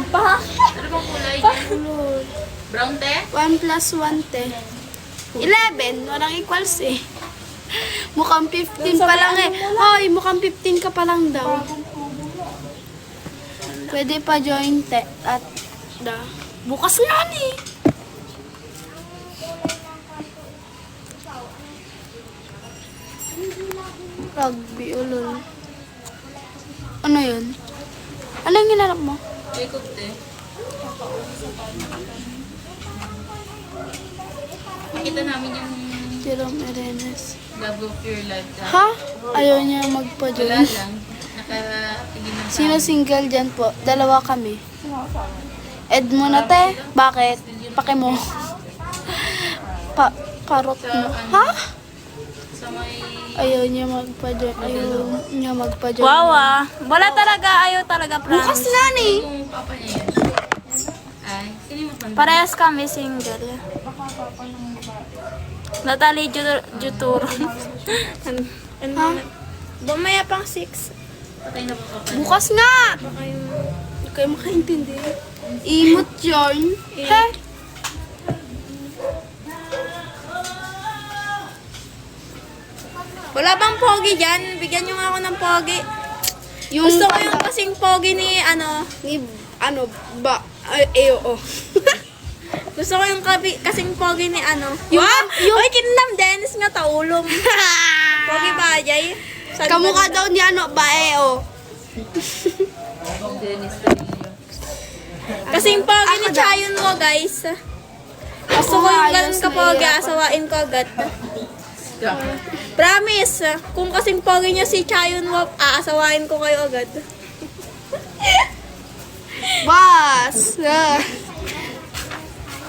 pa. Ano bang kulay yan? Brown te? 1 plus 1, te. 11. Walang equals eh. Mukhang 15 pa lang eh. Hoy, mukhang 15 ka pa lang daw. Pwede pa join, te. At bukas nga eh. Rugby, ulol. Ano yun? Ano yung ginanap mo? Jacob te. Makita namin yung Jerome Arenas. love of your life. Ha? Ayaw niya Wala magpa-join. lang. Nakatigil ng Sino single dyan po? Dalawa kami. Ed mo na, te. Bakit? Pake mo. Parot mo. Ha? sa may... Ayaw niya magpa-join. Ayaw niya magpa-join. Wow ah. Wala talaga, ayaw talaga Bukas promise. na ni. Kung papa niya yan. Ay, sino yung matanda? Parehas kami single. Natalie Juturo. Ha? Bumaya pang 6. Patay na po papa. Bukas nga! Hindi kayo makaintindi. Imot yun. Ha? Wala bang pogi dyan? Bigyan nyo nga ako ng pogi. Yung Gusto ko yung kasing pogi ni ni oo. Gusto ko yung kasing pogi ni Yung- Wow! Oy, kinlam Dennis nga taulong. Pogi ba, Jay? Kamukha daw ni oo. Dennis Trujillo. Kasing pogi ni Ako daw. Chayon mo, guys. Gusto ko yung ganun kapogi, asawain ko agad. Promise, kung kasing pogi niya si Chayon mo, aasawain ko kayo agad. Bas!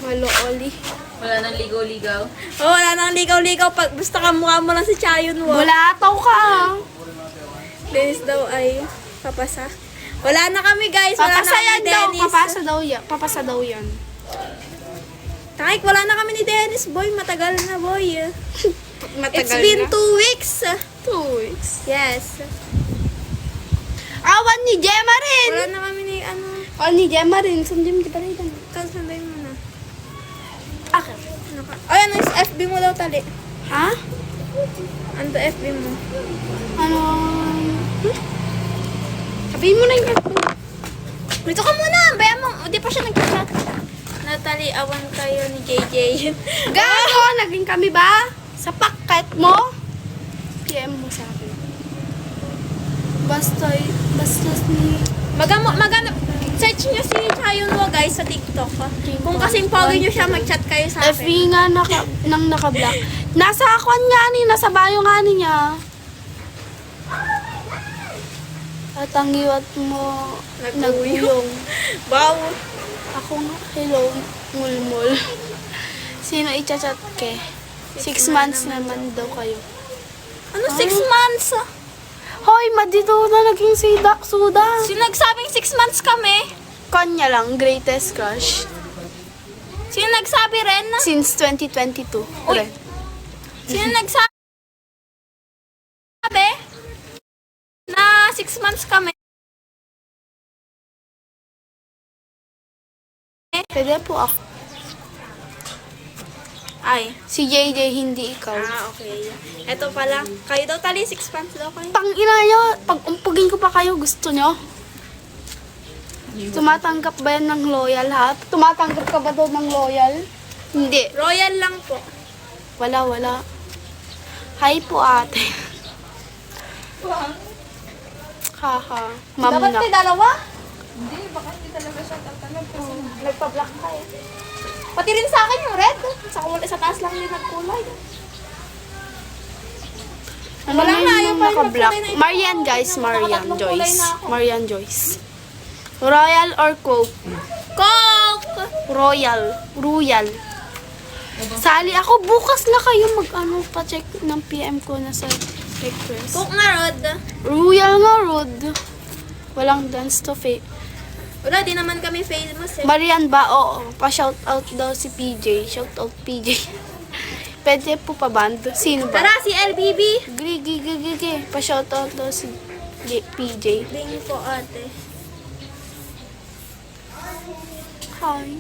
Malo-oli. Wala nang ligaw-ligaw. Oh, wala nang ligaw-ligaw. Pag gusto ka, mukha mo lang si Chayon mo. Wala ataw ka. Dennis daw ay papasa. Wala na kami, guys. Wala Papasa na kami yan ni daw. Dennis. Papasa daw yan. Takik, wala na kami ni Dennis, boy. Matagal na, boy. Matagal It's been na. 2 weeks. 2 weeks. Yes. Awan ni Gemma rin. Wala na kami ni Oh, ni Gemma rin. Sundin kita rin. Kasanday mo na. Akin. Ay, ano yung FB mo daw, tali? Ha? Ano to FB mo? Ano? Sabihin mo na yung Dito ka muna. Bayan mo. Di pa siya nag-chat. Natalie, awan kayo ni JJ. Gago! Naging kami ba? Sa packet mo? PM mo sa akin. Basta ni... Search nyo si Chayon mo, guys, sa TikTok. Kung kasing pogi nyo siya, mag-chat kayo sa FB akin. nga nang naka-block. Nasa akwan nga ni, nasa bayo nga ni niya. At ang iwat mo, nagulong. Wow. Ako nga, hello, mulmul. Sino i-chat ke? 6 months naman daw kayo. Ano, 6 months? Hoy, madito na naging suda. Sinagsabing 6 months kami. Kanya lang, greatest crush. Sino nagsabi rin? Since 2022. Uy. Ren. Sino nagsabi na 6 months kami? Pwede po ako. Ay. Si JJ, hindi ikaw. Okay. Ito pala. Kayo daw, tali, 6 months daw kayo. Tang ina nyo, pag umpugin ko pa kayo, gusto nyo? Tumatanggap ba yan ng loyal, ha? Tumatanggap ka ba doon ng loyal? Hindi. Royal lang po. Wala. Hi po, ate. Haha. Ma'am na. dalawa? Nagpa-block ka eh. Pati rin sa akin yung red. Sa taas lang yung nagkulay. Ano Wala na nga, yung yung parang naka-block? nagkulay na ito. Marian, guys. Marian Nakatatlong kulay Joyce. na ako. Marian Joyce. Royal or Coke? Coke! Royal. Sali ako. Bukas na kayo pa-check ng PM ko na sa request. Coke nga, Rod. Royal nga, Rod. Walang dance to fate. Wala, di naman kami famous eh. Marian ba? Oo. Pa-shoutout daw si PJ. Shoutout PJ. Pwede po pa band? Sino ba? Tara, si LBB. Gigi. Pa-shoutout daw si PJ. Ding po, ate. Hi.